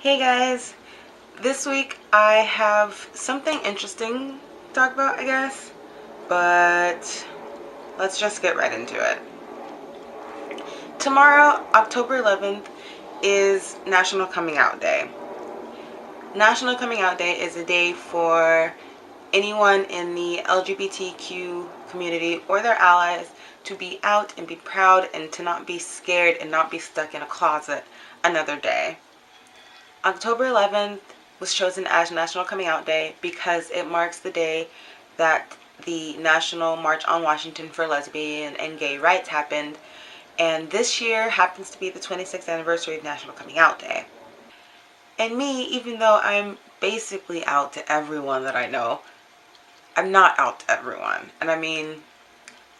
Hey guys, this week I have something interesting to talk about, I guess, but let's just get right into it. Tomorrow, October 11th, is National Coming Out Day. National Coming Out Day is a day for anyone in the LGBTQ community or their allies to be out and be proud and to not be scared and not be stuck in a closet another day. October 11th was chosen as National Coming Out Day because it marks the day that the National March on Washington for Lesbian and Gay Rights happened, and this year happens to be the 26th anniversary of National Coming Out Day. And me, even though I'm basically out to everyone that I know, I'm not out to everyone. And I mean,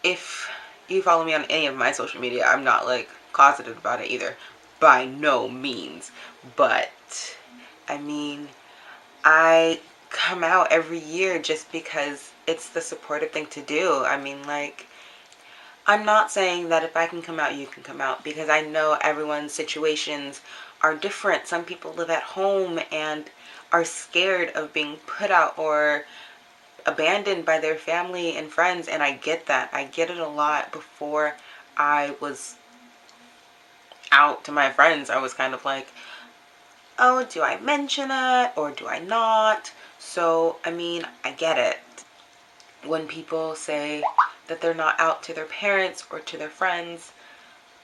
if you follow me on any of my social media, I'm not like closeted about it either. By no means. But I mean, I come out every year just because it's the supportive thing to do. I mean, like, I'm not saying that if I can come out, you can come out, because I know everyone's situations are different. Some people live at home and are scared of being put out or abandoned by their family and friends, and I get that. I get it a lot. Before I was out to my friends, I was kind of like, oh, do I mention it or do I not? So, I mean, I get it. When people say that they're not out to their parents or to their friends,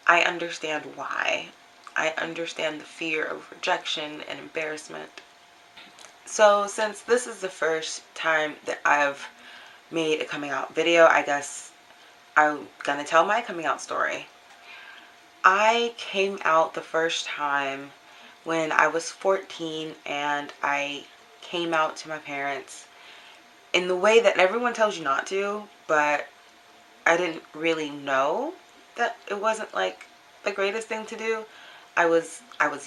I understand why. I understand the fear of rejection and embarrassment. So, since this is the first time that I've made a coming out video, I guess I'm gonna tell my coming out story. I came out the first time when I was 14, and I came out to my parents in the way that everyone tells you not to, but I didn't really know that it wasn't like the greatest thing to do. I was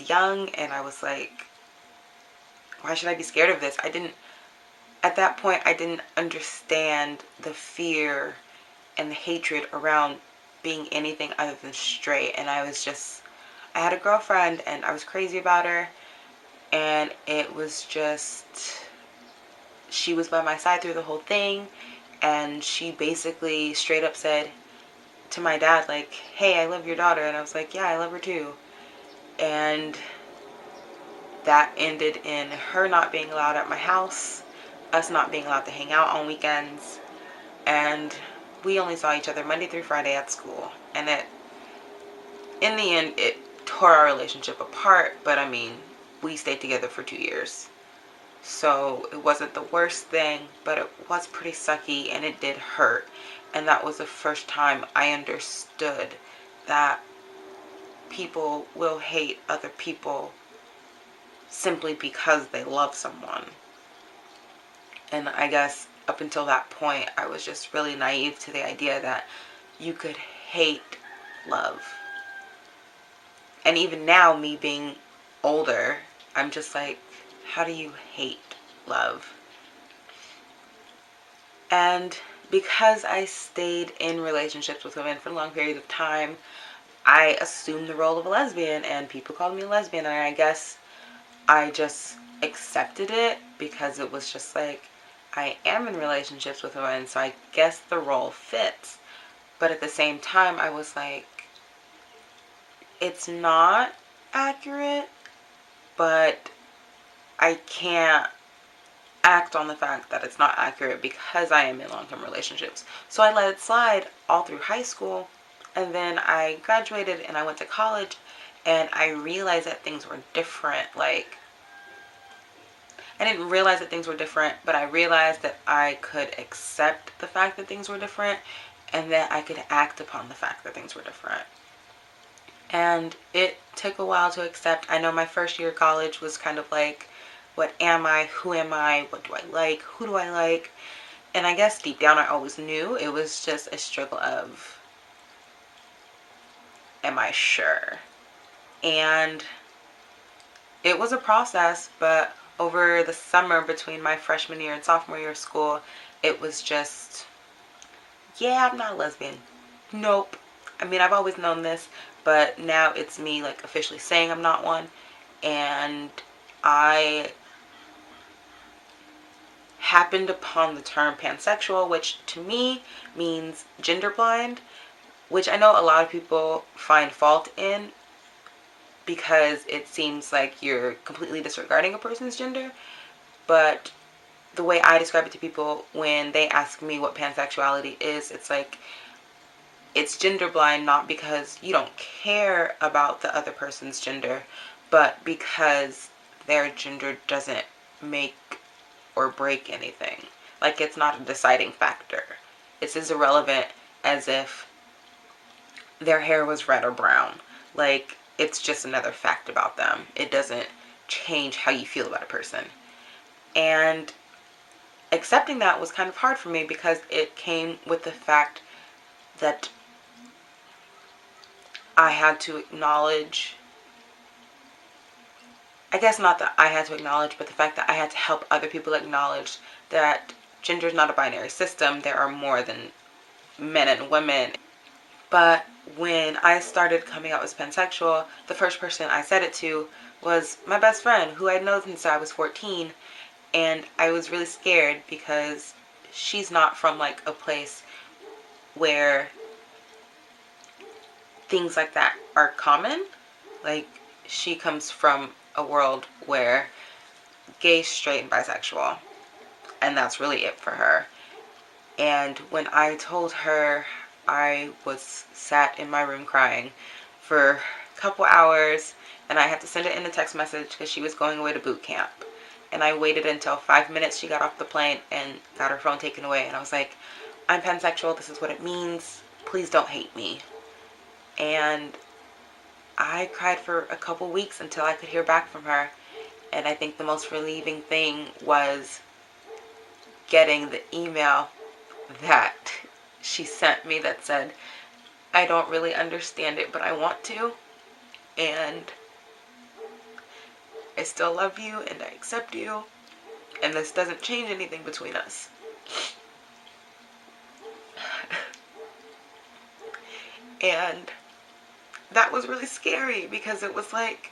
young, and I was like, why should I be scared of this? At that point, I didn't understand the fear and the hatred around being anything other than straight. And I had a girlfriend and I was crazy about her, and it was just, she was by my side through the whole thing, and she basically straight up said to my dad, like, hey, I love your daughter. And I was like, yeah, I love her too. And that ended in her not being allowed at my house, us not being allowed to hang out on weekends, and we only saw each other Monday through Friday at school. And in the end, it tore our relationship apart, but I mean, we stayed together for 2 years. So it wasn't the worst thing, but it was pretty sucky, and it did hurt. And that was the first time I understood that people will hate other people simply because they love someone. And I guess up until that point, I was just really naive to the idea that you could hate love. And even now, me being older, I'm just like, how do you hate love? And because I stayed in relationships with women for a long period of time, I assumed the role of a lesbian, and people called me a lesbian, and I guess I just accepted it because it was just like, I am in relationships with women, so I guess the role fits. But at the same time, I was like, it's not accurate, but I can't act on the fact that it's not accurate because I am in long-term relationships. So I let it slide all through high school, and then I graduated and I went to college, and I realized that things were different. Like, I didn't realize that things were different, but I realized that I could accept the fact that things were different, and that I could act upon the fact that things were different. And it took a while to accept. I know my first year of college was kind of like, what am I? Who am I? What do I like? Who do I like? And I guess deep down I always knew. It was just a struggle of, am I sure? And it was a process, but over the summer between my freshman year and sophomore year of school, it was just, yeah, I'm not a lesbian. Nope. I mean, I've always known this, but now it's me like officially saying I'm not one. And I happened upon the term pansexual, which to me means gender blind, which I know a lot of people find fault in because it seems like you're completely disregarding a person's gender. But the way I describe it to people when they ask me what pansexuality is, it's like, it's gender blind not because you don't care about the other person's gender, but because their gender doesn't make or break anything. Like, it's not a deciding factor. It's as irrelevant as if their hair was red or brown. Like, it's just another fact about them. It doesn't change how you feel about a person. And accepting that was kind of hard for me because it came with the fact that I had to acknowledge, I guess not that I had to acknowledge, but the fact that I had to help other people acknowledge that gender is not a binary system. There are more than men and women. But when I started coming out as pansexual, the first person I said it to was my best friend, who I'd known since I was 14. And I was really scared because she's not from like a place where things like that are common. Like, she comes from a world where gay, straight, and bisexual, and that's really it for her. And when I told her, I was sat in my room crying for a couple hours, and I had to send it in a text message because she was going away to boot camp. And I waited until 5 minutes she got off the plane and got her phone taken away, and I was like, I'm pansexual, this is what it means, please don't hate me. And I cried for a couple weeks until I could hear back from her. And I think the most relieving thing was getting the email that she sent me that said, I don't really understand it, but I want to. And I still love you and I accept you. And this doesn't change anything between us. And that was really scary because it was like,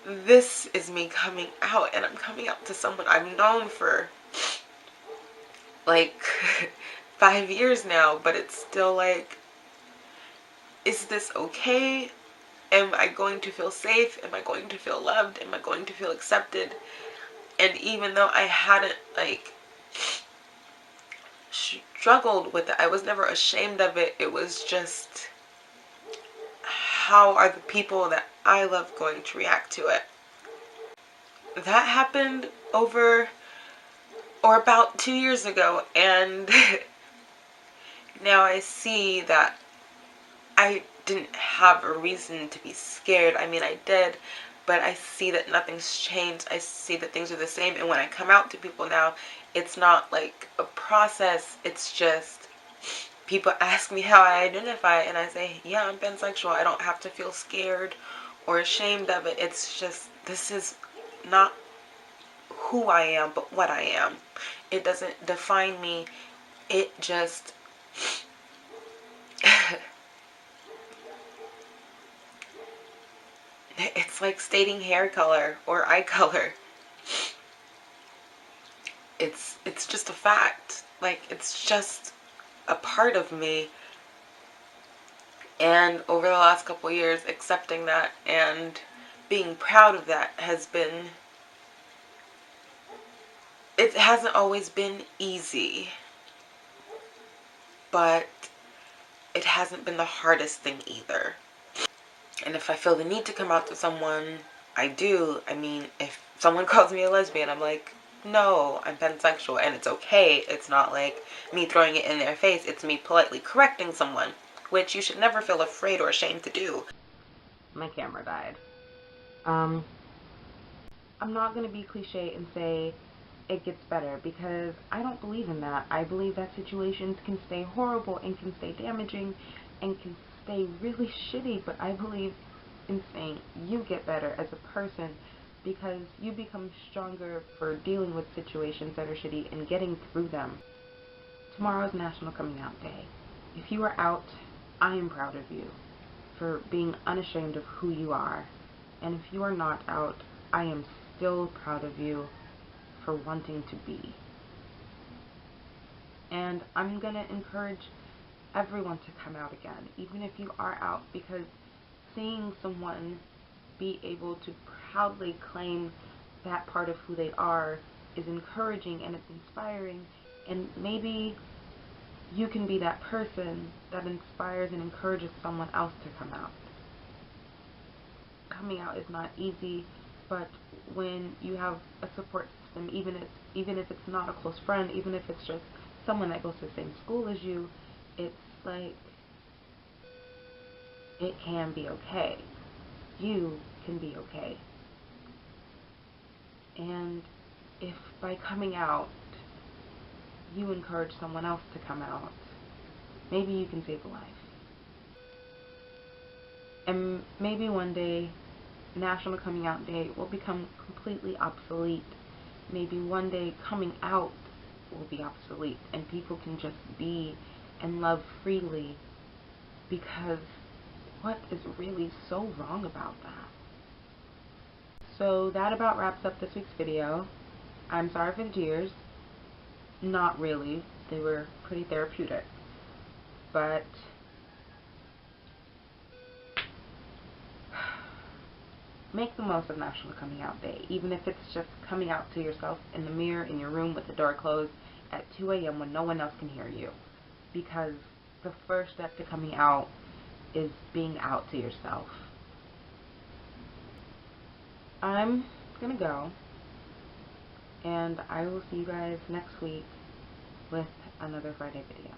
this is me coming out, and I'm coming out to someone I've known for like 5 years now, but it's still like, is this okay? Am I going to feel safe? Am I going to feel loved? Am I going to feel accepted? And even though I hadn't like struggled with it, I was never ashamed of it. It was just, how are the people that I love going to react to it? That happened over or about 2 years ago, and now I see that I didn't have a reason to be scared. I mean, I did, but I see that nothing's changed. I see that things are the same, and when I come out to people now, it's not like a process. It's just, people ask me how I identify, and I say, yeah, I'm pansexual. I don't have to feel scared or ashamed of it. It's just, this is not who I am, but what I am. It doesn't define me. It just it's like stating hair color or eye color. It's just a fact. Like, it's just a part of me. And over the last couple years, accepting that and being proud of that has been, it hasn't always been easy, but it hasn't been the hardest thing either. And if I feel the need to come out to someone, I do. I mean, if someone calls me a lesbian, I'm like, no, I'm pansexual, and it's okay. It's not like me throwing it in their face. It's me politely correcting someone, which you should never feel afraid or ashamed to do. My camera died. I'm not going to be cliche and say it gets better, because I don't believe in that. I believe that situations can stay horrible and can stay damaging and can stay really shitty, but I believe in saying you get better as a person because you become stronger for dealing with situations that are shitty and getting through them. Tomorrow is National Coming Out Day. If you are out, I am proud of you for being unashamed of who you are. And if you are not out, I am still proud of you for wanting to be. And I'm going to encourage everyone to come out again, even if you are out, because seeing someone be able to proudly claim that part of who they are is encouraging and it's inspiring, and maybe you can be that person that inspires and encourages someone else to come out. Coming out is not easy, but when you have a support system, even if it's not a close friend, even if it's just someone that goes to the same school as you, it's like, it can be okay. You can be okay. And if by coming out, you encourage someone else to come out, maybe you can save a life. And maybe one day, National Coming Out Day will become completely obsolete. Maybe one day coming out will be obsolete and people can just be and love freely, because what is really so wrong about that? So that about wraps up this week's video. I'm sorry for the tears. Not really. They were pretty therapeutic. But make the most of National Coming Out Day, even if it's just coming out to yourself in the mirror in your room with the door closed at 2 a.m. when no one else can hear you. Because the first step to coming out is being out to yourself. I'm gonna go, and I will see you guys next week with another Friday video.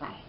Bye.